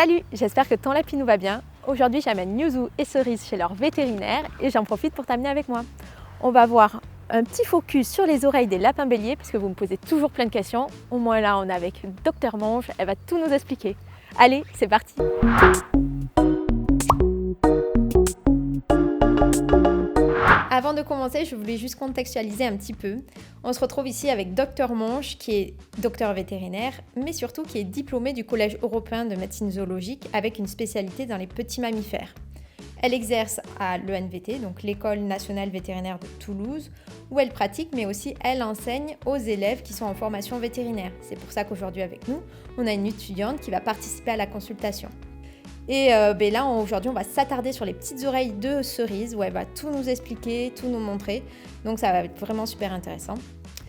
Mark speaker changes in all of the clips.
Speaker 1: Salut, j'espère que ton lapinou va bien. Aujourd'hui, j'amène Yuzu et Cerise chez leur vétérinaire et j'en profite pour t'amener avec moi. On va voir un petit focus sur les oreilles des lapins béliers parce que vous me posez toujours plein de questions. Au moins là, on est avec Dr Monge, elle va tout nous expliquer. Allez, c'est parti! Avant de commencer, je voulais juste contextualiser un petit peu. On se retrouve ici avec Dr Monge, qui est docteur vétérinaire, mais surtout qui est diplômée du Collège européen de médecine zoologique avec une spécialité dans les petits mammifères. Elle exerce à l'ENVT, donc l'École nationale vétérinaire de Toulouse, où elle pratique, mais aussi elle enseigne aux élèves qui sont en formation vétérinaire. C'est pour ça qu'aujourd'hui avec nous, on a une étudiante qui va participer à la consultation. Et là, aujourd'hui, on va s'attarder sur les petites oreilles de Cerise, où elle va tout nous expliquer, tout nous montrer. Donc ça va être vraiment super intéressant.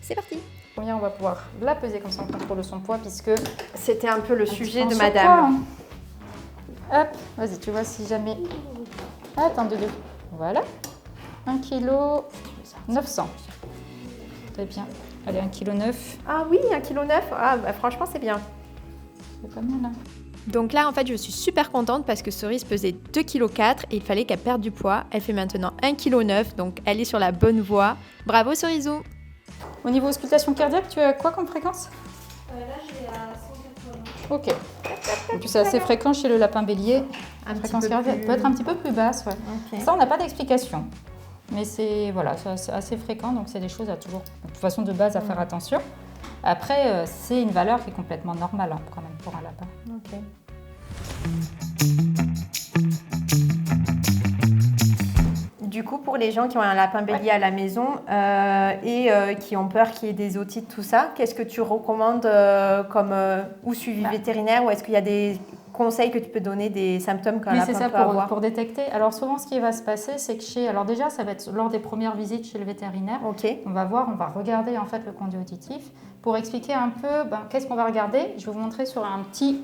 Speaker 1: C'est parti!
Speaker 2: Combien on va pouvoir la peser comme ça, on contrôle son poids, puisque
Speaker 1: c'était un peu le sujet de
Speaker 2: madame.
Speaker 1: madame.
Speaker 2: Hop, vas-y, tu vois si jamais... Attends, deux. Voilà. 1 kg 900. Très bien. Allez, 1 kg 9.
Speaker 1: Ah oui, 1 kg 9. Ah, bah, franchement, c'est bien.
Speaker 2: C'est pas mal, hein.
Speaker 1: Donc là, en fait, je suis super contente parce que Cerise pesait 2,4 kg et il fallait qu'elle perde du poids. Elle fait maintenant 1,9 kg, donc elle est sur la bonne voie. Bravo Cerisou!
Speaker 2: Au niveau auscultation cardiaque, tu as quoi comme fréquence?
Speaker 3: Là, j'ai à 180.
Speaker 2: Ok. En plus, c'est assez fréquent chez le lapin bélier. La fréquence cardiaque peut être un petit peu plus basse. Ouais.
Speaker 1: Okay.
Speaker 2: Ça, on n'a pas d'explication. Mais c'est voilà, c'est assez fréquent, donc c'est des choses à toujours, de toute façon de base, à faire attention. Après, c'est une valeur qui est complètement normale, hein, quand même, pour un lapin.
Speaker 1: Ok. Du coup, pour les gens qui ont un lapin bélier à la maison et qui ont peur qu'il y ait des otites, tout ça, qu'est-ce que tu recommandes comme ou suivi vétérinaire, ou est-ce qu'il y a des conseils que tu peux donner, des symptômes qu'un lapin peut avoir?
Speaker 2: Pour détecter. Alors souvent, ce qui va se passer, c'est que alors déjà, ça va être lors des premières visites chez le vétérinaire.
Speaker 1: Okay.
Speaker 2: On va regarder en fait le conduit auditif pour expliquer un peu qu'est-ce qu'on va regarder. Je vais vous montrer sur un petit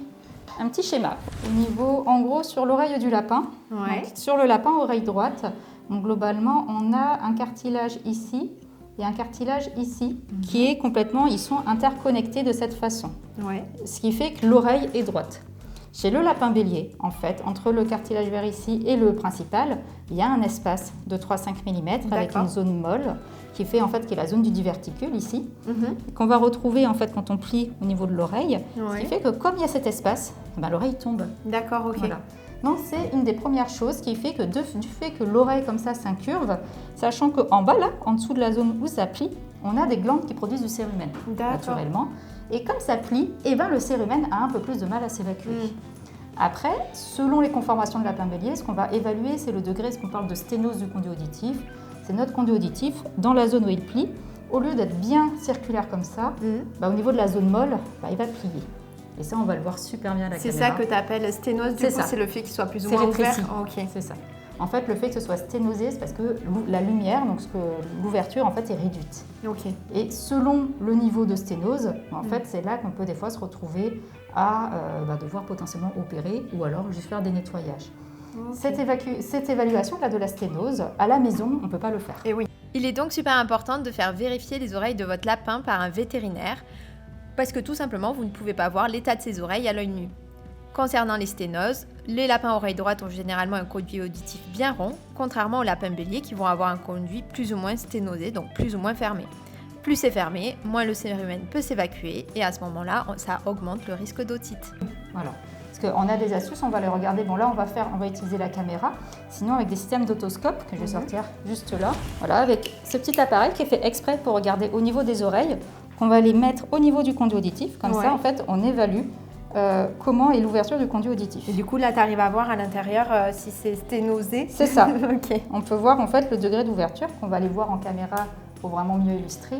Speaker 2: schéma. Au niveau, en gros, sur l'oreille du lapin,
Speaker 1: ouais.
Speaker 2: Donc, sur le lapin, oreille droite, donc globalement, on a un cartilage ici et un cartilage ici qui est complètement, ils sont interconnectés de cette façon.
Speaker 1: Ouais.
Speaker 2: Ce qui fait que l'oreille est droite. Chez le lapin bélier, en fait, entre le cartilage vert ici et le principal, il y a un espace de 3-5 mm avec une zone molle qui fait en fait qui est la zone du diverticule ici, qu'on va retrouver en fait quand on plie au niveau de l'oreille, ce qui fait que comme il y a cet espace, l'oreille tombe.
Speaker 1: D'accord, ok.
Speaker 2: Voilà. Donc c'est une des premières choses qui fait que du fait que l'oreille comme ça s'incurve, sachant qu'en bas là, en dessous de la zone où ça plie, on a des glandes qui produisent du cérumen naturellement. Et comme ça plie, le cérumen a un peu plus de mal à s'évacuer. Après, selon les conformations de lapin bélier, ce qu'on va évaluer, c'est le degré, ce qu'on parle de sténose du conduit auditif. C'est notre conduit auditif, dans la zone où il plie, au lieu d'être bien circulaire comme ça, au niveau de la zone molle, il va plier. Et ça, on va le voir super bien à la caméra.
Speaker 1: C'est ça que tu appelles sténose, du coup, c'est le fait qu'il soit plus ou moins ouvert.
Speaker 2: Okay. C'est ça. En fait, le fait que ce soit sténosé, c'est parce que la lumière, donc l'ouverture, en fait, est réduite.
Speaker 1: Okay.
Speaker 2: Et selon le niveau de sténose, en fait, c'est là qu'on peut des fois se retrouver à devoir potentiellement opérer ou alors juste faire des nettoyages. Okay. Cette évaluation-là de la sténose, à la maison, on ne peut pas le faire.
Speaker 1: Et oui. Il est donc super important de faire vérifier les oreilles de votre lapin par un vétérinaire parce que tout simplement, vous ne pouvez pas voir l'état de ses oreilles à l'œil nu. Concernant les sténoses, les lapins oreilles droites ont généralement un conduit auditif bien rond, contrairement aux lapins béliers qui vont avoir un conduit plus ou moins sténosé, donc plus ou moins fermé. Plus c'est fermé, moins le cérumen peut s'évacuer et à ce moment-là, ça augmente le risque d'otite.
Speaker 2: Voilà. Parce qu'on a des astuces, on va les regarder. Bon là, on va utiliser la caméra. Sinon, avec des systèmes d'autoscope que je vais sortir juste là. Voilà, avec ce petit appareil qui est fait exprès pour regarder au niveau des oreilles, qu'on va les mettre au niveau du conduit auditif. Comme ça, en fait, on évalue comment est l'ouverture du conduit auditif.
Speaker 1: Et du coup, là, tu arrives à voir à l'intérieur si c'est sténosé.
Speaker 2: C'est ça.
Speaker 1: Okay.
Speaker 2: On peut voir en fait le degré d'ouverture, qu'on va aller voir en caméra pour vraiment mieux illustrer.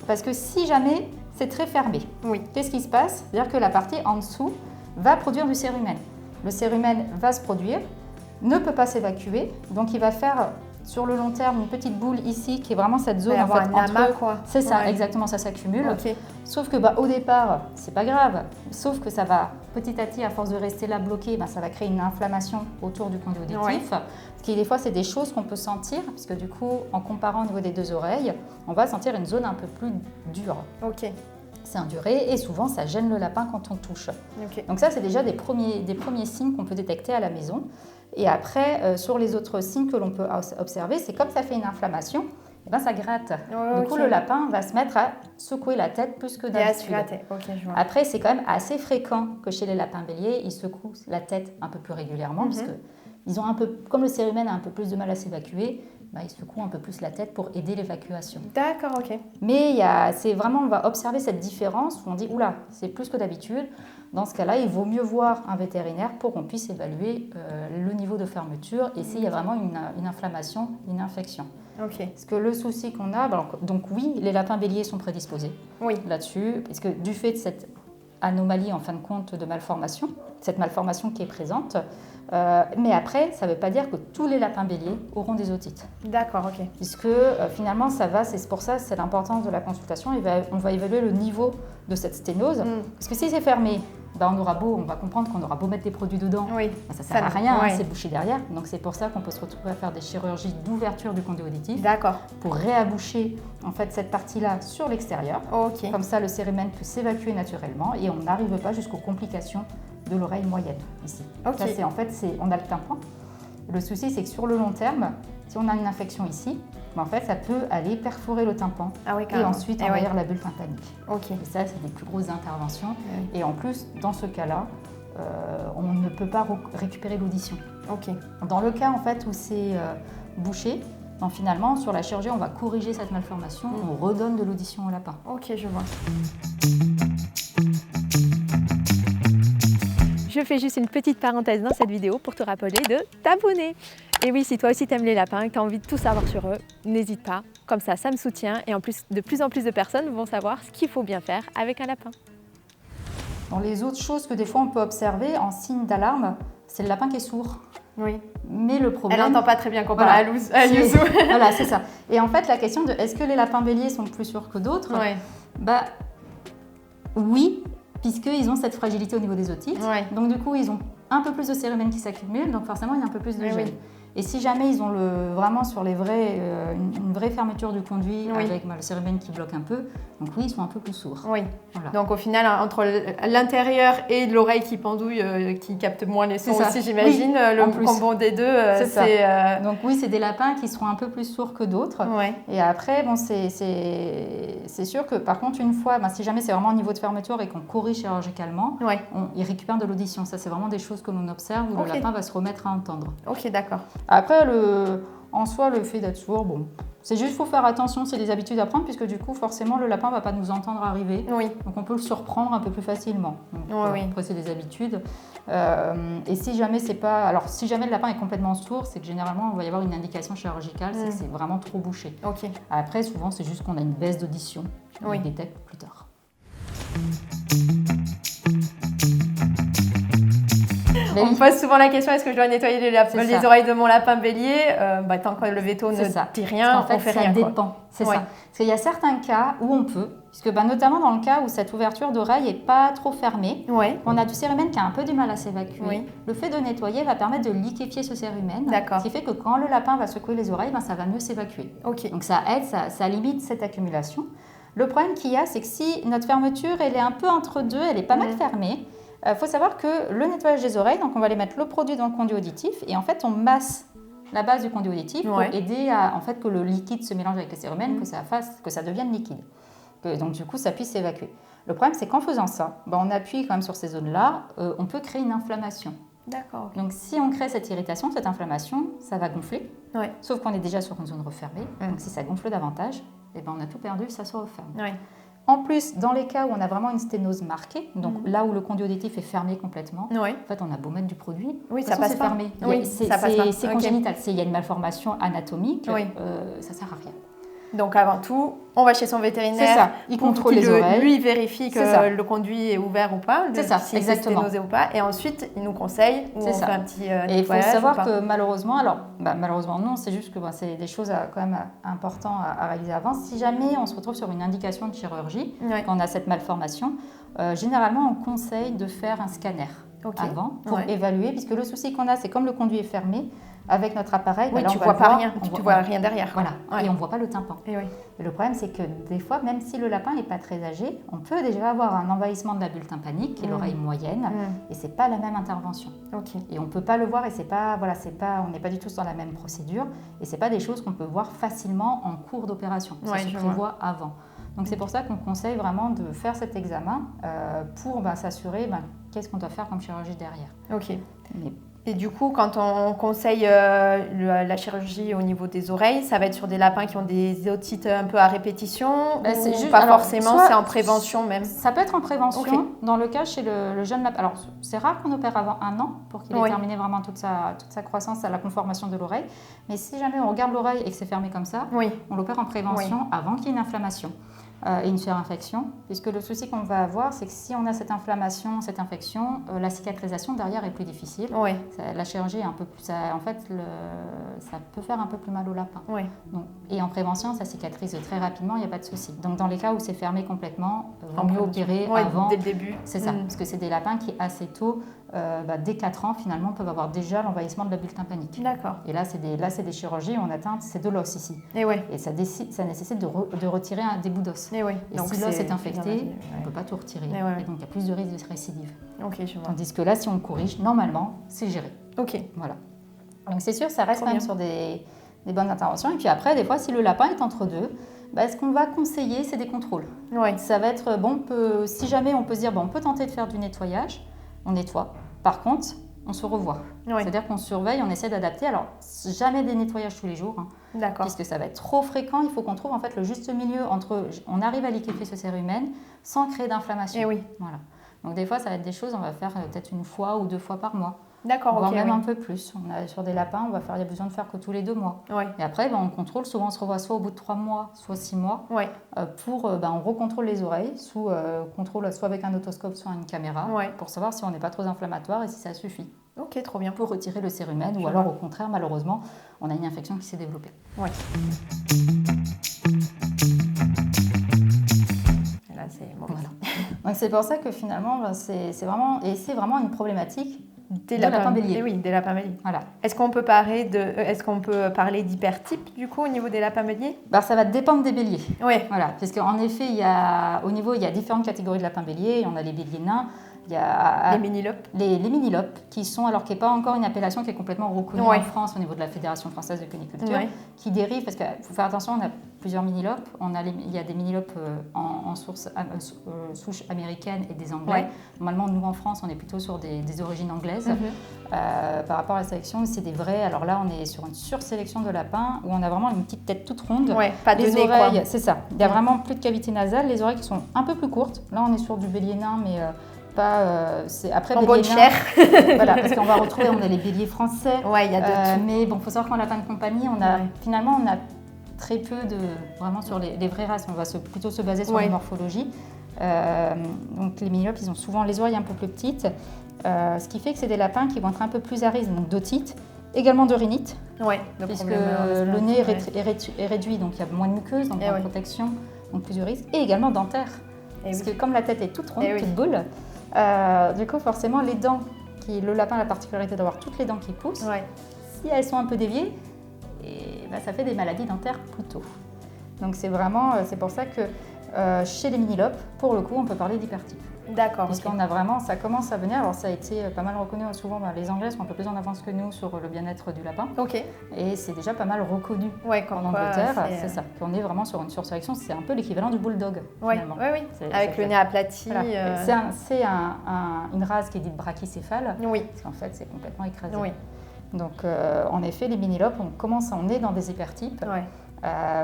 Speaker 2: Parce que si jamais c'est très fermé, qu'est-ce qui se passe? C'est-à-dire que la partie en dessous va produire du cérumen. Le cérumen va se produire, ne peut pas s'évacuer, donc il va faire sur le long terme une petite boule ici qui est vraiment cette zone en fait entre. C'est ça, exactement, ça s'accumule.
Speaker 1: Okay.
Speaker 2: Sauf que au départ, c'est pas grave. Sauf que ça va petit à petit, à force de rester là bloqué, ça va créer une inflammation autour du conduit auditif. Ce qui des fois, c'est des choses qu'on peut sentir, parce que du coup, en comparant au niveau des deux oreilles, on va sentir une zone un peu plus dure.
Speaker 1: Ok.
Speaker 2: c'est induré et souvent ça gêne le lapin quand on touche.
Speaker 1: Okay.
Speaker 2: Donc ça, c'est déjà des premiers signes qu'on peut détecter à la maison. Et après, sur les autres signes que l'on peut observer, c'est comme ça fait une inflammation, et ben ça gratte. Du coup, le lapin va se mettre à secouer la tête plus que d'habitude.
Speaker 1: Okay, je vois.
Speaker 2: Après, c'est quand même assez fréquent que chez les lapins béliers, ils secouent la tête un peu plus régulièrement, parce que ils ont un peu, comme le cérumen a un peu plus de mal à s'évacuer, bah, ils secouent un peu plus la tête pour aider l'évacuation.
Speaker 1: D'accord, ok.
Speaker 2: Mais c'est vraiment, on va observer cette différence où on dit, oula, c'est plus que d'habitude. Dans ce cas-là, il vaut mieux voir un vétérinaire pour qu'on puisse évaluer le niveau de fermeture et s'il y a vraiment une inflammation, une infection.
Speaker 1: Okay.
Speaker 2: Parce que le souci qu'on a, donc oui, les lapins béliers sont prédisposés là-dessus, parce que du fait de cette anomalie en fin de compte de malformation, cette malformation qui est présente, mais après, ça ne veut pas dire que tous les lapins béliers auront des otites.
Speaker 1: D'accord, ok.
Speaker 2: Puisque finalement, c'est pour ça, c'est l'importance de la consultation. On va évaluer le niveau de cette sténose. Parce que si c'est fermé, ben on va comprendre qu'on aura beau mettre des produits dedans, ben ça ne sert à rien, c'est bouché derrière. Donc c'est pour ça qu'on peut se retrouver à faire des chirurgies d'ouverture du conduit auditif.
Speaker 1: D'accord.
Speaker 2: Pour réaboucher en fait cette partie-là sur l'extérieur.
Speaker 1: Okay.
Speaker 2: Comme ça, le cérumen peut s'évacuer naturellement et on n'arrive pas jusqu'aux complications de l'oreille moyenne ici.
Speaker 1: Okay.
Speaker 2: Ça, on a le tympan. Le souci, c'est que sur le long terme, si on a une infection ici, ben en fait, ça peut aller perforer le tympan et ensuite envahir la bulle tympanique.
Speaker 1: Okay.
Speaker 2: Et ça, c'est des plus grosses interventions. Et en plus, dans ce cas-là, on ne peut pas récupérer l'audition.
Speaker 1: Okay.
Speaker 2: Dans le cas en fait, où c'est bouché, ben, finalement, sur la chirurgie, on va corriger cette malformation, on redonne de l'audition au lapin.
Speaker 1: Ok, je vois. Je fais juste une petite parenthèse dans cette vidéo pour te rappeler de t'abonner. Et oui, si toi aussi t'aimes les lapins et que tu as envie de tout savoir sur eux, n'hésite pas. Comme ça me soutient et en plus en plus de personnes vont savoir ce qu'il faut bien faire avec un lapin.
Speaker 2: Dans les autres choses que des fois on peut observer en signe d'alarme, c'est le lapin qui est sourd.
Speaker 1: Oui.
Speaker 2: Mais le problème...
Speaker 1: Elle n'entend pas très bien comparé à Yuzu.
Speaker 2: Voilà, c'est ça. Et en fait, la question de est-ce que les lapins béliers sont plus sûrs que d'autres ? Bah, oui, puisqu'ils ont cette fragilité au niveau des otites. Donc du coup, ils ont un peu plus de cérumen qui s'accumule, donc forcément, il y a un peu plus de gel. Et si jamais ils ont vraiment sur les une vraie fermeture du conduit avec le cérumen qui bloque un peu, donc oui, ils sont un peu plus sourds.
Speaker 1: Oui. Voilà. Donc au final, entre l'intérieur et l'oreille qui pendouille, qui capte moins les sons aussi, j'imagine, le combo des deux, c'est...
Speaker 2: Donc oui, c'est des lapins qui seront un peu plus sourds que d'autres. Et après, bon, c'est sûr que par contre, une fois, si jamais c'est vraiment au niveau de fermeture et qu'on corrige chirurgicalement, il récupère de l'audition. Ça, c'est vraiment des choses que l'on observe où le lapin va se remettre à entendre.
Speaker 1: Ok, d'accord.
Speaker 2: Après, en soi, le fait d'être sourd, bon, c'est juste qu'il faut faire attention, c'est des habitudes à prendre, puisque du coup, forcément, le lapin ne va pas nous entendre arriver. Donc, on peut le surprendre un peu plus facilement. Donc, après, c'est des habitudes. Et si jamais si jamais le lapin est complètement sourd, c'est que généralement, il va y avoir une indication chirurgicale, c'est que c'est vraiment trop bouché. Après, souvent, c'est juste qu'on a une baisse d'audition. On le détecte plus tard.
Speaker 1: On me pose souvent la question, est-ce que je dois nettoyer les oreilles de mon lapin bélier ? Tant que le veto ne dit rien,
Speaker 2: en fait,
Speaker 1: on fait rien.
Speaker 2: Ça dépend, c'est ça. Parce qu'il y a certains cas où on peut, puisque notamment dans le cas où cette ouverture d'oreille n'est pas trop fermée, on a du cérumen qui a un peu du mal à s'évacuer. Le fait de nettoyer va permettre de liquéfier ce cérumen, ce qui fait que quand le lapin va secouer les oreilles, ça va mieux s'évacuer. Donc ça aide, ça limite cette accumulation. Le problème qu'il y a, c'est que si notre fermeture elle est un peu entre deux, elle est pas mal fermée, il faut savoir que le nettoyage des oreilles, donc on va aller mettre le produit dans le conduit auditif et en fait on masse la base du conduit auditif pour aider à que le liquide se mélange avec le cérumen, que ça devienne liquide. Donc du coup ça puisse s'évacuer. Le problème c'est qu'en faisant ça, on appuie quand même sur ces zones-là, on peut créer une inflammation.
Speaker 1: D'accord.
Speaker 2: Donc si on crée cette irritation, cette inflammation, ça va gonfler, sauf qu'on est déjà sur une zone refermée, donc si ça gonfle davantage, on a tout perdu, ça se referme. En plus, dans les cas où on a vraiment une sténose marquée, donc là où le conduit auditif est fermé complètement, en fait, on a beau mettre du produit,
Speaker 1: ça passe pas.
Speaker 2: Fermé. C'est congénital. Il y a une malformation anatomique, ça sert à rien.
Speaker 1: Donc avant tout, on va chez son vétérinaire.
Speaker 2: C'est ça. Il contrôle les oreilles.
Speaker 1: Lui, il vérifie que le conduit est ouvert ou pas, si c'est sténosé ou pas. Et ensuite, il nous conseille où on fait un petit nettoyage.
Speaker 2: Et il faut savoir que malheureusement, malheureusement non, c'est juste que c'est des choses quand même importantes à réaliser avant. Si jamais on se retrouve sur une indication de chirurgie, quand on a cette malformation, généralement on conseille de faire un scanner. avant pour évaluer, puisque le souci qu'on a, c'est comme le conduit est fermé, avec notre appareil,
Speaker 1: oui,
Speaker 2: là,
Speaker 1: tu ne vois pas rien, tu ne vois rien derrière.
Speaker 2: Voilà, et on ne voit pas le tympan.
Speaker 1: Et
Speaker 2: le problème, c'est que des fois, même si le lapin n'est pas très âgé, on peut déjà avoir un envahissement de la bulle tympanique, qui est l'oreille moyenne, et ce n'est pas la même intervention. Et on ne peut pas le voir, et on n'est pas du tout dans la même procédure, et ce n'est pas des choses qu'on peut voir facilement en cours d'opération. Ça se prévoit avant. Donc c'est pour ça qu'on conseille vraiment de faire cet examen pour s'assurer qu'est-ce qu'on doit faire comme chirurgie derrière.
Speaker 1: Et du coup, quand on conseille la chirurgie au niveau des oreilles, ça va être sur des lapins qui ont des otites un peu à répétition ou pas forcément, c'est en prévention même?
Speaker 2: Ça peut être en prévention. Dans le cas chez le jeune lapin. Alors, c'est rare qu'on opère avant 1 an pour qu'il ait terminé vraiment toute sa croissance à la conformation de l'oreille. Mais si jamais on regarde l'oreille et que c'est fermé comme ça, on l'opère en prévention avant qu'il y ait une inflammation. Et une surinfection, puisque le souci qu'on va avoir, c'est que si on a cette inflammation, cette infection, la cicatrisation derrière est plus difficile. La chirurgie est un peu plus, ça peut faire un peu plus mal au lapin. Donc, et en prévention, ça cicatrise très rapidement, il n'y a pas de souci. Donc dans les cas où c'est fermé complètement, on peut opérer avant.
Speaker 1: Dès le début.
Speaker 2: C'est ça, parce que c'est des lapins qui assez tôt, dès 4 ans finalement, peuvent avoir déjà l'envahissement de la bulle tympanique.
Speaker 1: D'accord.
Speaker 2: Et là, c'est des chirurgies où on atteint, c'est de l'os ici. Et ça nécessite de retirer des bouts d'os. Et donc, si l'os est infecté, on ne peut pas tout retirer. Et donc, il y a plus de risque de récidive. Tandis que là, si on corrige, normalement, c'est géré. Voilà. Donc, c'est sûr, ça reste quand même sur des bonnes interventions. Et puis après, des fois, si le lapin est entre deux, ce qu'on va conseiller, c'est des contrôles. Ça va être, si jamais on peut se dire, on peut tenter de faire du nettoyage, on nettoie. Par contre, on se revoit. C'est-à-dire qu'on surveille, on essaie d'adapter. Alors, jamais des nettoyages tous les jours, puisque ça va être trop fréquent. Il faut qu'on trouve en fait le juste milieu entre on arrive à liquéfier ce cérumen sans créer d'inflammation. Voilà. Donc des fois, ça va être des choses, on va faire peut-être 1 fois ou 2 fois par mois. Voire même un peu plus. Sur des lapins, il y a besoin de faire que tous les 2 mois. Et après, on contrôle. Souvent, on se revoit soit au bout de 3 mois, soit 6 mois. On recontrôle les oreilles sous contrôle soit avec un otoscope, soit une caméra, pour savoir si on n'est pas trop inflammatoire et si ça suffit.
Speaker 1: Ok, trop bien.
Speaker 2: Pour retirer le cérumen, ou alors au contraire, malheureusement, on a une infection qui s'est développée.
Speaker 1: Là, c'est
Speaker 2: voilà. Donc c'est pour ça que finalement, c'est vraiment une problématique
Speaker 1: des lapins béliers. Oui, des lapins béliers.
Speaker 2: Voilà.
Speaker 1: Est-ce qu'on peut parler d'hypertype du coup au niveau des lapins béliers?
Speaker 2: Ça va dépendre des béliers. Voilà, parce qu'en effet, il y a différentes catégories de lapins béliers. On a les béliers nains. Il y a
Speaker 1: les mini-lopes.
Speaker 2: Les mini-lopes, qui n'est pas encore une appellation qui est complètement reconnue en France au niveau de la Fédération française de cuniculture, qui dérive, parce qu'il faut faire attention, on a plusieurs mini-lopes. Il y a des mini-lopes en souche américaine et des anglais. Normalement, nous en France, on est plutôt sur des origines anglaises. Par rapport à la sélection, c'est des vrais. Alors là, on est sur une sursélection de lapins où on a vraiment une petite tête toute ronde.
Speaker 1: Pas de
Speaker 2: les
Speaker 1: nez,
Speaker 2: oreilles, c'est ça. Il y a vraiment plus de cavité nasale. Les oreilles qui sont un peu plus courtes. Là, on est sur du bélier nain, mais c'est après
Speaker 1: en bonne chair.
Speaker 2: Voilà, parce qu'on va retrouver, on a les béliers français.
Speaker 1: Il y a de tout.
Speaker 2: Mais bon, faut savoir qu'en lapin de compagnie, finalement, on a très peu vraiment sur les vraies races. On va plutôt se baser sur la morphologie. Donc les mini-lopes, ils ont souvent les oreilles un peu plus petites, ce qui fait que c'est des lapins qui vont être un peu plus à risque, donc d'otite, également de rhinite, puisque le nez est réduit, donc il y a moins de muqueuse, donc moins de protection, donc plus de risque, et également dentaire, parce que comme la tête est toute ronde, toute boule, du coup forcément les dents, le lapin a la particularité d'avoir toutes les dents qui poussent, si elles sont un peu déviées, ça fait des maladies dentaires plus tôt. Donc c'est pour ça que chez les mini-lopes, pour le coup, on peut parler d'hypertype.
Speaker 1: D'accord.
Speaker 2: Parce qu'on a vraiment, ça commence à venir. Alors ça a été pas mal reconnu. Souvent, les Anglais sont un peu plus en avance que nous sur le bien-être du lapin. Et c'est déjà pas mal reconnu en Angleterre. C'est ça. Qu'on est vraiment sur une sursélection. C'est un peu l'équivalent du bulldog. Finalement.
Speaker 1: Avec le nez aplati.
Speaker 2: Voilà. C'est une race qui est dite brachycéphale. Parce qu'en fait, c'est complètement écrasé. Donc, en effet, les mini-lopes, on est dans des hypertypes.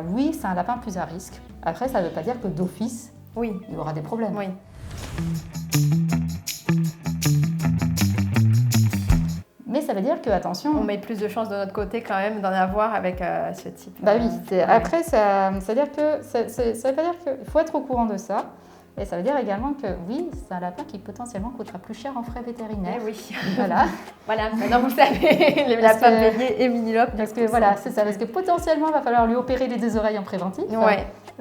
Speaker 2: Oui, c'est un lapin plus à risque. Après, ça ne veut pas dire que d'office, il y aura des problèmes. Mais ça veut dire que, attention...
Speaker 1: On met plus de chances de notre côté quand même d'en avoir avec ce type.
Speaker 2: Après, ça veut dire que... Ça veut pas dire qu'il faut être au courant de ça. Et ça veut dire également que oui, c'est un lapin qui potentiellement coûtera plus cher en frais vétérinaires. Voilà.
Speaker 1: Maintenant vous savez, les lapins béliers et mini-lopes.
Speaker 2: Parce que potentiellement il va falloir lui opérer les 2 oreilles en préventif.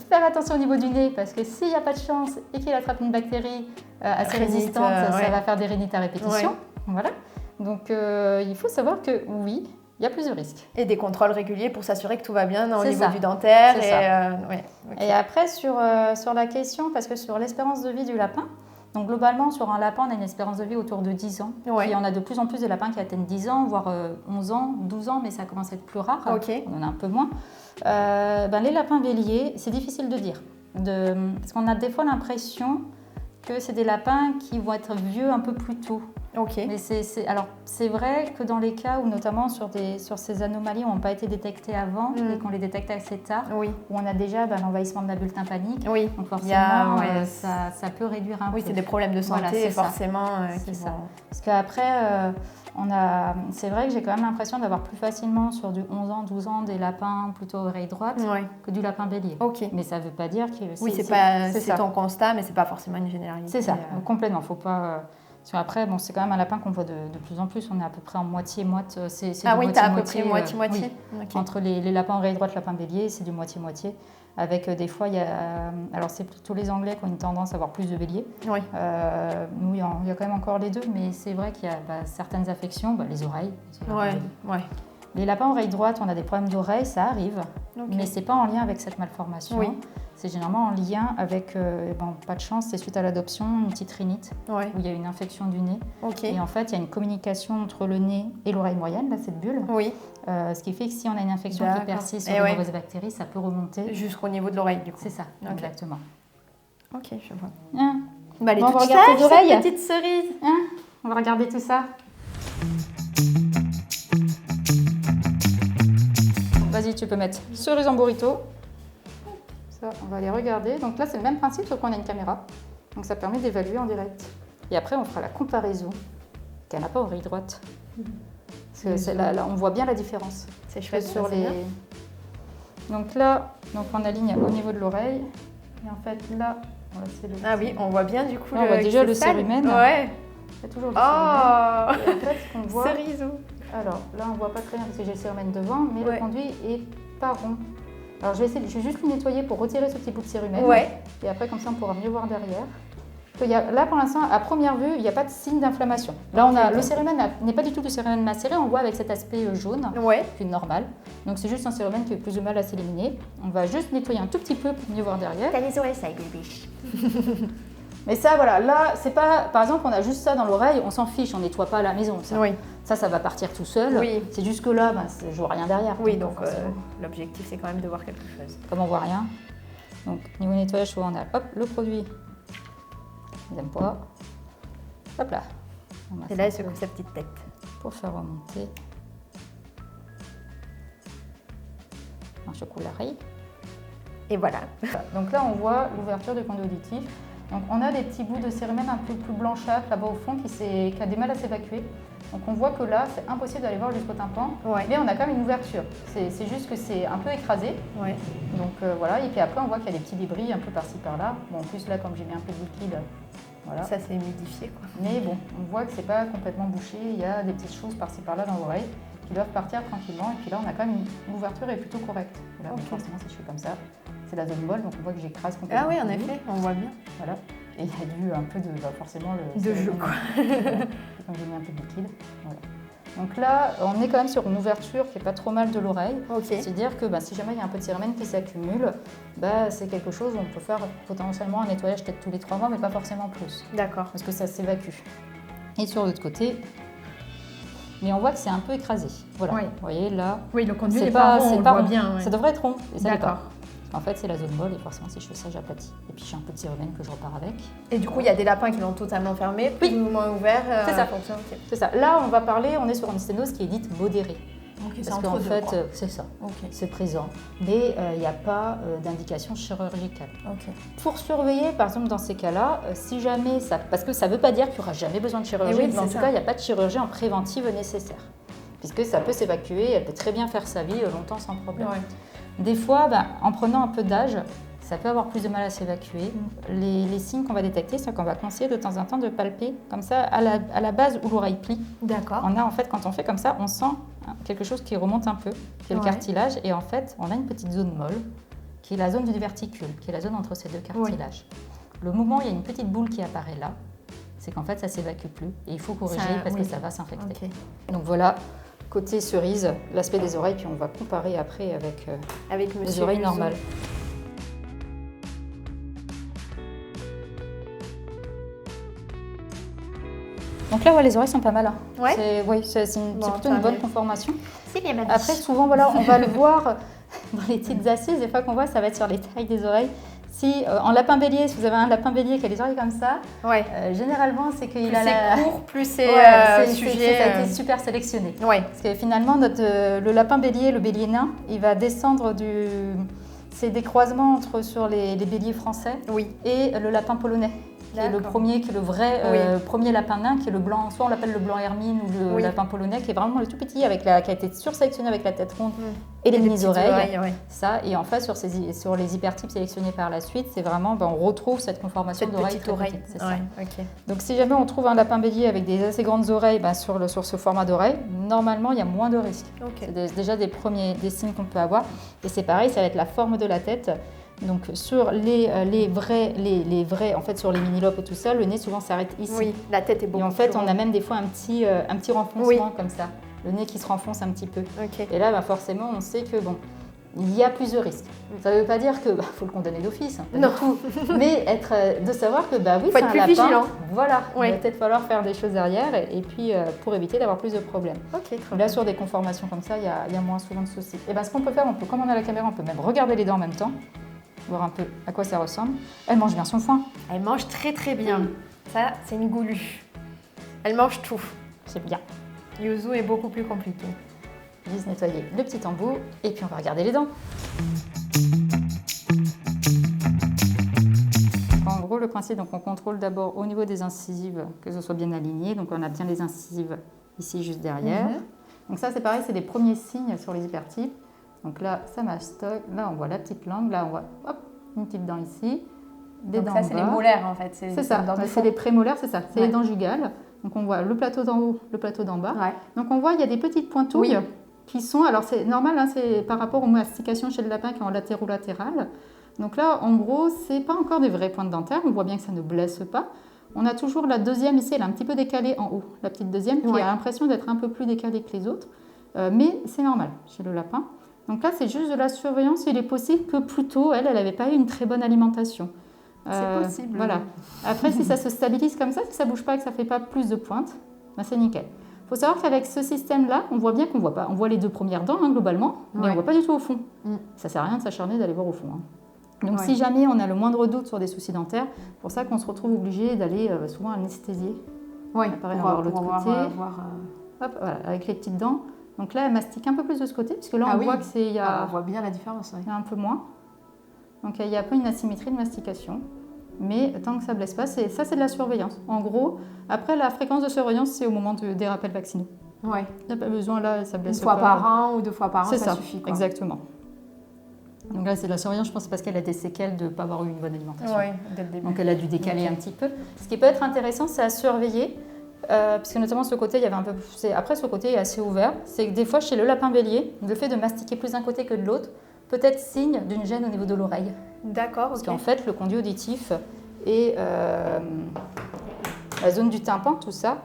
Speaker 2: Faire attention au niveau du nez, parce que s'il n'y a pas de chance et qu'il attrape une bactérie assez résistante, ça va faire des rhinites à répétition. Voilà. Donc, il faut savoir que oui, il y a plus de risques.
Speaker 1: Et des contrôles réguliers pour s'assurer que tout va bien au niveau
Speaker 2: ça.
Speaker 1: du dentaire.
Speaker 2: C'est
Speaker 1: et,
Speaker 2: ça.
Speaker 1: Ouais, ok.
Speaker 2: Et après, sur la question, parce que sur l'espérance de vie du lapin, donc globalement, sur un lapin, on a une espérance de vie autour de 10 ans.
Speaker 1: Ouais.
Speaker 2: Puis on a de plus en plus de lapins qui atteignent 10 ans, voire 11 ans, 12 ans, mais ça commence à être plus rare.
Speaker 1: Ok.
Speaker 2: On en a un peu moins. Les lapins béliers, c'est difficile de dire. Parce qu'on a des fois l'impression que c'est des lapins qui vont être vieux un peu plus tôt.
Speaker 1: Ok.
Speaker 2: Mais alors, c'est vrai que dans les cas où, notamment sur ces anomalies, n'ont pas été détectées avant et qu'on les détecte assez tard,
Speaker 1: Oui.
Speaker 2: où on a déjà l'envahissement de la bulle tympanique,
Speaker 1: Oui.
Speaker 2: donc forcément,
Speaker 1: ouais,
Speaker 2: ça peut réduire un peu.
Speaker 1: Oui, c'est des problèmes de santé,
Speaker 2: Voilà, c'est ça.
Speaker 1: forcément.
Speaker 2: C'est
Speaker 1: qui
Speaker 2: ça.
Speaker 1: vont-
Speaker 2: Parce qu'après, c'est vrai que j'ai quand même l'impression d'avoir plus facilement sur du 11 ans, 12 ans des lapins plutôt oreille droite
Speaker 1: Ouais.
Speaker 2: que du lapin bélier.
Speaker 1: Ok.
Speaker 2: Mais ça ne veut pas dire que
Speaker 1: Oui, c'est
Speaker 2: ça.
Speaker 1: ton constat, mais c'est pas forcément une généralité.
Speaker 2: C'est ça, complètement. Faut pas. Parce qu'après, c'est quand même un lapin qu'on voit de plus en plus. On est à peu près en moitié-moitié.
Speaker 1: Ah oui, t'as à peu près moitié-moitié.
Speaker 2: Oui.
Speaker 1: Ok.
Speaker 2: Entre les lapins oreille droite, lapin bélier, c'est du moitié-moitié. Avec des fois, il y a. Alors, c'est plutôt les Anglais qui ont une tendance à avoir plus de bélier.
Speaker 1: Oui.
Speaker 2: Nous, il y a quand même encore les deux, mais c'est vrai qu'il y a certaines affections, les oreilles.
Speaker 1: Ouais.
Speaker 2: Les lapins oreille droite, on a des problèmes d'oreille, ça arrive,
Speaker 1: Ok.
Speaker 2: mais c'est pas en lien avec cette malformation.
Speaker 1: Oui.
Speaker 2: C'est généralement en lien avec, pas de chance, c'est suite à l'adoption, une petite rhinite,
Speaker 1: Ouais.
Speaker 2: où il y a une infection du nez.
Speaker 1: Ok.
Speaker 2: Et en fait, il y a une communication entre le nez et l'oreille moyenne, là, cette bulle.
Speaker 1: Oui.
Speaker 2: Ce qui fait que si on a une infection qui
Speaker 1: D'accord.
Speaker 2: persiste
Speaker 1: Et
Speaker 2: sur
Speaker 1: ouais.
Speaker 2: une mauvaise bactérie, ça peut remonter.
Speaker 1: Jusqu'au niveau de l'oreille, du coup.
Speaker 2: C'est ça,
Speaker 1: Ok.
Speaker 2: exactement.
Speaker 1: Ok, je vois.
Speaker 2: Hein,
Speaker 1: Bah, elle est
Speaker 2: Bon, on
Speaker 1: toute
Speaker 2: va regarder
Speaker 1: sage,
Speaker 2: tes oreilles.
Speaker 1: cette petite cerise.
Speaker 2: on va regarder tout ça. Vas-y, tu peux mettre cerise en burrito. Ça, on va les regarder. Donc là, c'est le même principe, sauf qu'on a une caméra. Donc ça permet d'évaluer en direct. Et après, on fera la comparaison. Qu'elle n'a pas oreille droite. Parce que là, on voit bien la différence.
Speaker 1: C'est chouette.
Speaker 2: Sur
Speaker 1: ça, c'est bien.
Speaker 2: Donc là, on aligne au niveau de l'oreille. Et en fait, là, c'est le...
Speaker 1: Ah oui, on voit bien du coup
Speaker 2: Là, on voit déjà
Speaker 1: que
Speaker 2: le
Speaker 1: c'est sale.
Speaker 2: cérumen.
Speaker 1: Ouais.
Speaker 2: Il y a toujours le cérumen.
Speaker 1: Oh
Speaker 2: Et en fait, ce qu'on voit...
Speaker 1: Cerisou.
Speaker 2: Alors là, on voit pas très bien parce que j'ai le cérumen devant, mais
Speaker 1: Ouais.
Speaker 2: le conduit est pas rond. Alors je vais juste le nettoyer pour retirer ce petit bout de cérumen.
Speaker 1: Ouais.
Speaker 2: Et après, comme ça, on pourra mieux voir derrière. Là, pour l'instant, à première vue, il n'y a pas de signe d'inflammation. Là, le cérumen n'est pas du tout du cérumen macéré. On voit avec cet aspect jaune,
Speaker 1: Ouais.
Speaker 2: qui est normal. Donc c'est juste un cérumen qui est plus ou mal à s'éliminer. On va juste nettoyer un tout petit peu pour mieux voir derrière.
Speaker 1: T'as les oreilles sales, biche.
Speaker 2: Mais ça, voilà, là, c'est pas... Par exemple, on a juste ça dans l'oreille, on s'en fiche, on nettoie pas à la maison. Ça.
Speaker 1: Oui.
Speaker 2: Ça va partir tout seul.
Speaker 1: Oui.
Speaker 2: C'est juste que là, je vois rien derrière.
Speaker 1: Oui, donc
Speaker 2: forcément.
Speaker 1: l'objectif c'est quand même de voir quelque chose.
Speaker 2: Comme on voit rien. Donc, niveau nettoyage, on a le produit. Deuxième poids. Hop là. On masse
Speaker 1: Et là,
Speaker 2: un
Speaker 1: elle
Speaker 2: peu
Speaker 1: secoue sa petite tête.
Speaker 2: pour faire remonter. On secoue l'oreille.
Speaker 1: Et voilà.
Speaker 2: Donc là, on voit l'ouverture du conduit auditif. Donc on a des petits bouts de cérumen un peu plus blanchâtres là-bas au fond qui a du mal à s'évacuer. Donc on voit que là, c'est impossible d'aller voir jusqu'au tympan,
Speaker 1: Ouais.
Speaker 2: mais on a quand même une ouverture. C'est juste que c'est un peu écrasé.
Speaker 1: Ouais.
Speaker 2: Donc voilà, et puis après on voit qu'il y a des petits débris un peu par-ci par-là. Bon, en plus là, comme j'ai mis un peu de liquide, voilà.
Speaker 1: Ça c'est humidifié quoi.
Speaker 2: Mais bon, on voit que c'est pas complètement bouché, il y a des petites choses par-ci par-là dans l'oreille qui doivent partir tranquillement. Et puis là, on a quand même l'ouverture est plutôt correcte. Et là,
Speaker 1: Ok.
Speaker 2: forcément, si je fais comme ça, c'est la zone molle, donc on voit que j'écrase complètement.
Speaker 1: Ah oui, en
Speaker 2: le
Speaker 1: effet, on voit bien.
Speaker 2: Voilà. Et il y a eu un peu de, forcément, le...
Speaker 1: De jeu, quoi.
Speaker 2: Voilà. Comme j'ai mis un peu de liquide. Voilà. Donc là, on est quand même sur une ouverture qui est pas trop mal de l'oreille.
Speaker 1: Ok.
Speaker 2: C'est-à-dire que si jamais il y a un peu de cérumen qui s'accumule, c'est quelque chose où on peut faire potentiellement un nettoyage peut-être tous les 3 mois, mais pas forcément plus,
Speaker 1: D'accord.
Speaker 2: parce que ça s'évacue. Et sur l'autre côté, mais on voit que c'est un peu écrasé. Voilà.
Speaker 1: Oui.
Speaker 2: Vous voyez là,
Speaker 1: Oui, le conduit
Speaker 2: c'est
Speaker 1: n'est pas rond, on le voit
Speaker 2: rond.
Speaker 1: bien. Ouais.
Speaker 2: Ça devrait être rond. Et ça l'est pas.
Speaker 1: D'accord.
Speaker 2: En fait, c'est la zone molle et forcément, si je fais ça, j'aplatis. Et puis, j'ai un peu de cérumen que je repars avec.
Speaker 1: Et du coup, il y a des lapins qui l'ont totalement fermé, plus ou moins ouvert.
Speaker 2: C'est ça.
Speaker 1: Ok.
Speaker 2: C'est ça. Là, on est sur une sténose qui est dite modérée.
Speaker 1: Ok, c'est
Speaker 2: Parce
Speaker 1: entre
Speaker 2: qu'en
Speaker 1: deux,
Speaker 2: fait,
Speaker 1: quoi.
Speaker 2: c'est ça.
Speaker 1: Ok.
Speaker 2: C'est présent. Mais il n'y a pas d'indication chirurgicale.
Speaker 1: Ok.
Speaker 2: Pour surveiller, par exemple, dans ces cas-là, si jamais ça. Parce que ça ne veut pas dire qu'il n'y aura jamais besoin de chirurgie,
Speaker 1: oui,
Speaker 2: mais en
Speaker 1: c'est
Speaker 2: tout
Speaker 1: ça.
Speaker 2: cas, il n'y a pas de chirurgie en préventive nécessaire. Puisque ça peut s'évacuer, elle peut très bien faire sa vie longtemps sans problème.
Speaker 1: Ouais.
Speaker 2: Des fois, en prenant un peu d'âge, ça peut avoir plus de mal à s'évacuer. Les signes qu'on va détecter, c'est qu'on va conseiller de temps en temps de palper comme ça à la base où l'oreille plie.
Speaker 1: D'accord.
Speaker 2: On a en fait, quand on fait comme ça, on sent quelque chose qui remonte un peu, qui est le
Speaker 1: Ouais.
Speaker 2: cartilage. Et en fait, on a une petite zone molle, qui est la zone du verticule, qui est la zone entre ces deux cartilages. Le moment où il y a une petite boule qui apparaît là, c'est qu'en fait, ça ne s'évacue plus. Et il faut corriger parce que ça va s'infecter.
Speaker 1: Okay.
Speaker 2: Donc voilà, côté cerise, l'aspect des oreilles, puis on va comparer après avec les oreilles normales. Donc là, les oreilles sont pas mal. Hein.
Speaker 1: Ouais.
Speaker 2: C'est plutôt une bonne conformation.
Speaker 1: C'est bien.
Speaker 2: Après, souvent, voilà, on va le voir dans les petites assises. Des fois qu'on voit, ça va être sur les tailles des oreilles. Si en lapin bélier, si vous avez un lapin bélier qui a les oreilles comme ça, généralement, c'est qu'il a
Speaker 1: c'est court, plus c'est sujet.
Speaker 2: Ça a été super sélectionné.
Speaker 1: Ouais.
Speaker 2: Parce que finalement, le lapin bélier, le bélier nain, il va descendre c'est des croisements sur les béliers français et le lapin polonais. Qui est le premier, qui est le vrai premier lapin nain, qui est le blanc, soit on l'appelle le blanc hermine ou le lapin polonais, qui est vraiment le tout petit, qui a été sursélectionné avec la tête ronde et les mini-oreilles. Ça, et en fait, sur les hypertypes sélectionnés par la suite, c'est vraiment, on retrouve cette conformation d'oreille très petite. C'est ça.
Speaker 1: Okay.
Speaker 2: Donc si jamais on trouve un lapin bélier avec des assez grandes oreilles sur ce format d'oreille, normalement, il y a moins de risques.
Speaker 1: Okay.
Speaker 2: C'est déjà des signes qu'on peut avoir. Et c'est pareil, ça va être la forme de la tête. Donc sur les vrais, en fait sur les mini-lopes et tout ça, le nez souvent s'arrête ici.
Speaker 1: Oui, la tête est beaucoup.
Speaker 2: Et en fait, on a même des fois un petit renfoncement comme ça, le nez qui se renfonce un petit peu.
Speaker 1: Okay.
Speaker 2: Et là, forcément, on sait que il y a plus de risques. Ça ne veut pas dire que faut le condamner d'office, pas du tout. Mais de savoir que oui, c'est un lapin.
Speaker 1: Vigilant.
Speaker 2: Voilà, il va peut-être falloir faire des choses derrière et puis pour éviter d'avoir plus de problèmes. Là, sur des conformations comme ça, il y a moins souvent de soucis. Et ce qu'on peut faire, comme on a la caméra, on peut même regarder les dents en même temps. Voir un peu à quoi ça ressemble. Elle mange bien son foin. Elle mange très très bien.
Speaker 1: Ça, c'est une goulue. Elle mange tout.
Speaker 2: C'est bien.
Speaker 1: Yuzu est beaucoup plus compliqué.
Speaker 2: Je vais se nettoyer le petit embout et puis on va regarder les dents. En gros, le principe, donc on contrôle d'abord au niveau des incisives que ce soit bien aligné. Donc on a bien les incisives ici juste derrière. Donc ça, c'est pareil, c'est les premiers signes sur les hypertypes. Donc là, ça mastoque. Là, on voit la petite langue. Là, on voit une petite dent ici.
Speaker 1: Donc ça, c'est les molaires en fait.
Speaker 2: C'est ça. C'est les prémolaires, c'est ça. C'est les dents jugales. Donc on voit le plateau d'en haut, le plateau d'en bas. Donc on voit, il y a des petites pointouilles qui sont. Alors c'est normal, c'est par rapport aux mastications chez le lapin qui est en latéraux-latéral. Donc là, en gros, c'est pas encore des vraies pointes dentaires. On voit bien que ça ne blesse pas. On a toujours la deuxième ici, elle est un petit peu décalée en haut. La petite deuxième qui a l'impression d'être un peu plus décalée que les autres. Mais c'est normal chez le lapin. Donc là, c'est juste de la surveillance. Il est possible que plus tôt, elle n'avait pas eu une très bonne alimentation.
Speaker 1: C'est possible.
Speaker 2: Voilà. Après, si ça se stabilise comme ça, si ça ne bouge pas et que ça ne fait pas plus de pointes, c'est nickel. Il faut savoir qu'avec ce système-là, on voit bien qu'on ne voit pas. On voit les deux premières dents, globalement, mais on ne voit pas du tout au fond. Ça ne sert à rien de s'acharner d'aller voir au fond. Donc si jamais on a le moindre doute sur des soucis dentaires, c'est pour ça qu'on se retrouve obligé d'aller souvent anesthésier. Pareil, on va voir l'autre côté. Hop, voilà, avec les petites dents. Donc là, elle mastique un peu plus de ce côté, parce que là, on voit que
Speaker 1: on voit bien la différence.
Speaker 2: Il y a un peu moins. Donc il y a un peu une asymétrie de mastication. Mais tant que ça ne blesse pas, c'est de la surveillance. En gros, après, la fréquence de surveillance, c'est au moment des rappels vaccinaux. Il n'y a pas besoin, là, ça blesse pas.
Speaker 1: Une fois par an ou 2 fois par an, ça suffit.
Speaker 2: Exactement. Donc là, c'est de la surveillance, je pense, parce qu'elle a des séquelles de ne pas avoir eu une bonne alimentation.
Speaker 1: Dès le début.
Speaker 2: Donc elle a dû décaler un petit peu. Ce qui peut être intéressant, c'est à surveiller. Parce que notamment ce côté, il y avait un peu. Après, ce côté est assez ouvert. C'est que des fois, chez le lapin bélier, le fait de mastiquer plus d'un côté que de l'autre peut être signe d'une gêne au niveau de l'oreille.
Speaker 1: D'accord.
Speaker 2: Parce qu'en fait, le conduit auditif et la zone du tympan, tout ça,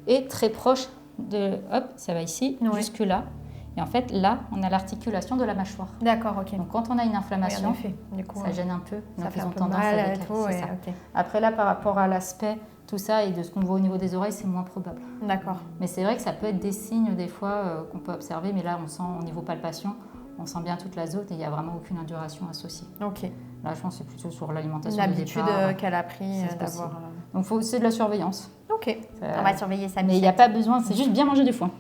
Speaker 2: est très proche de. Hop, ça va ici, jusque là. Et en fait, là, on a l'articulation de la mâchoire.
Speaker 1: D'accord, ok.
Speaker 2: Donc, quand on a une inflammation, ça gêne un peu.
Speaker 1: Ça fait un peu
Speaker 2: tendance
Speaker 1: mal
Speaker 2: à décaler. Après, là, par rapport à l'aspect, tout ça, et de ce qu'on voit au niveau des oreilles, c'est moins probable.
Speaker 1: D'accord.
Speaker 2: Mais c'est vrai que ça peut être des signes, des fois, qu'on peut observer. Mais là, on sent, au niveau palpation, on sent bien toute la zone et il n'y a vraiment aucune induration associée.
Speaker 1: Ok.
Speaker 2: Là, je pense que c'est plutôt sur l'alimentation.
Speaker 1: L'habitude qu'elle a pris d'avoir...
Speaker 2: Donc, c'est de la surveillance.
Speaker 1: Ok. On va surveiller ça.
Speaker 2: Mais il n'y a pas besoin, c'est juste bien manger du foin.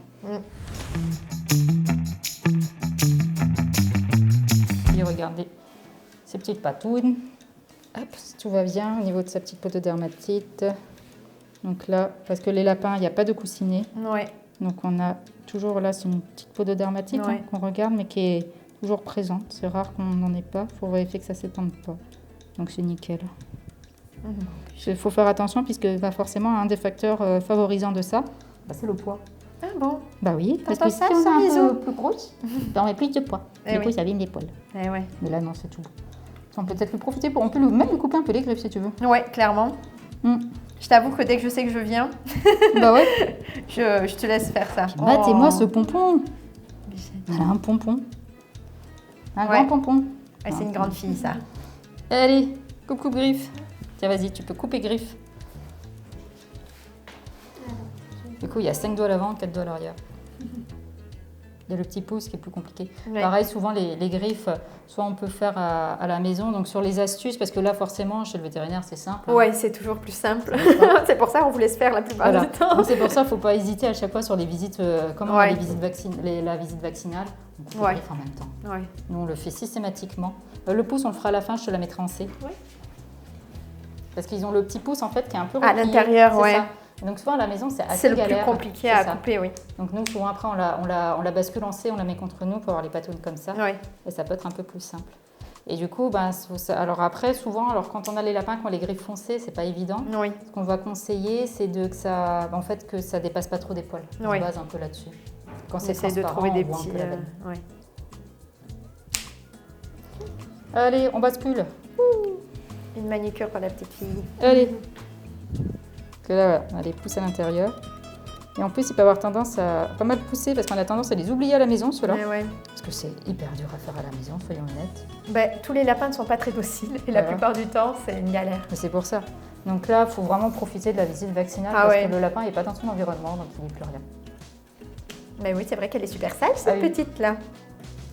Speaker 2: Et regardez ces petites patounes. Hop, tout va bien au niveau de sa petite pododermatite. Donc là, parce que les lapins, il n'y a pas de coussinet. Donc on a toujours là, c'est une petite pododermatite qu'on regarde, mais qui est toujours présente. C'est rare qu'on n'en ait pas. Il faut vérifier que ça ne s'étende pas. Donc c'est nickel. Il faut faire attention puisque forcément, un des facteurs favorisants de ça, c'est le poids.
Speaker 1: Ah bon?
Speaker 2: Bah oui, parce que si on est un peu plus grosse, on met plus de poids. Du coup, ça abîme les poils. Mais là, non, c'est tout. On peut peut-être lui profiter on peut même lui couper un peu les griffes si tu veux.
Speaker 1: Ouais, clairement. Je t'avoue que dès que je sais que je viens,
Speaker 2: Bah ouais.
Speaker 1: je te laisse faire ça.
Speaker 2: Battez-moi ce pompon. Elle a un pompon. Un grand pompon.
Speaker 1: Ah, c'est une grande fille, ça.
Speaker 2: Allez, coupe griffe. Tiens, vas-y, tu peux couper griffe. Du coup, il y a 5 doigts à l'avant, 4 doigts à l'arrière. Il y a le petit pouce qui est plus compliqué.
Speaker 1: Ouais.
Speaker 2: Pareil, souvent les griffes, soit on peut faire à la maison, donc sur les astuces, parce que là, forcément, chez le vétérinaire, c'est simple.
Speaker 1: Ouais, c'est toujours plus simple. C'est pour ça qu'on vous laisse faire la plupart
Speaker 2: Voilà.
Speaker 1: du temps.
Speaker 2: Donc c'est pour ça qu'il ne faut pas hésiter à chaque fois sur les visites, comme on a les visites la visite vaccinale, on coupe les griffes en même temps.
Speaker 1: Ouais.
Speaker 2: Nous, on le fait systématiquement. Le pouce, on le fera à la fin, je te la mettrai en C.
Speaker 1: Ouais.
Speaker 2: Parce qu'ils ont le petit pouce, en fait, qui est un peu
Speaker 1: À
Speaker 2: replié.
Speaker 1: l'intérieur,
Speaker 2: C'est
Speaker 1: ouais.
Speaker 2: ça. Donc souvent, à la maison, c'est assez
Speaker 1: C'est le
Speaker 2: galère.
Speaker 1: plus compliqué
Speaker 2: C'est
Speaker 1: à
Speaker 2: ça.
Speaker 1: couper, oui.
Speaker 2: Donc nous, souvent, après, on la bascule en C, on la met contre nous pour avoir les patounes comme ça.
Speaker 1: Ouais.
Speaker 2: Et ça peut être un peu plus simple. Et du coup, alors après, souvent, quand on a les lapins qui ont les griffes foncées, c'est pas évident.
Speaker 1: Oui.
Speaker 2: Ce qu'on va conseiller, c'est que ça dépasse pas trop des poils. On se base un peu là-dessus. Quand c'est
Speaker 1: essaye de
Speaker 2: transparent,
Speaker 1: trouver des
Speaker 2: on voit un
Speaker 1: petits...
Speaker 2: peu la veine.
Speaker 1: ouais.
Speaker 2: Allez, on bascule.
Speaker 1: Une manucure pour la petite fille.
Speaker 2: Allez. Que là, voilà, on a les pouces à l'intérieur. Et en plus, il peut avoir tendance à pas mal pousser parce qu'on a tendance à les oublier à la maison, ceux-là.
Speaker 1: Ouais.
Speaker 2: Parce que c'est hyper dur à faire à la maison, soyons honnêtes.
Speaker 1: Ben, tous les lapins ne sont pas très dociles et la plupart du temps, c'est une galère.
Speaker 2: Mais c'est pour ça. Donc là, il faut vraiment profiter de la visite vaccinale parce que le lapin n'est pas dans son environnement, donc il n'est plus rien.
Speaker 1: Ben oui, c'est vrai qu'elle est super sage, cette petite-là.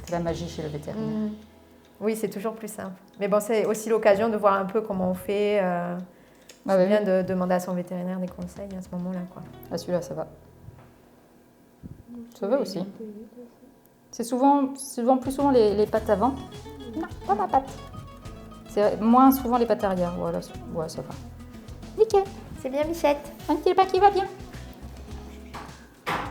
Speaker 2: C'est la magie chez le vétérinaire.
Speaker 1: Oui, c'est toujours plus simple. Mais bon, c'est aussi l'occasion de voir un peu comment on fait. C'est bien de demander à son vétérinaire des conseils à ce moment-là, quoi.
Speaker 2: Ah, celui-là, ça va. Ça va aussi. C'est plus souvent les pattes avant. Non, pas ma patte. C'est moins souvent les pattes arrière. Voilà, ouais, ça va. Nickel.
Speaker 1: C'est bien, Michette.
Speaker 2: Un petit lapin qui va bien.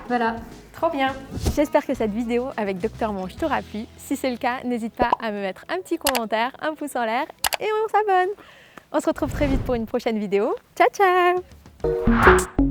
Speaker 2: Voilà.
Speaker 1: Trop bien. J'espère que cette vidéo avec Dr Monge t'aura plu. Si c'est le cas, n'hésite pas à me mettre un petit commentaire, un pouce en l'air et on s'abonne. On se retrouve très vite pour une prochaine vidéo. Ciao, ciao!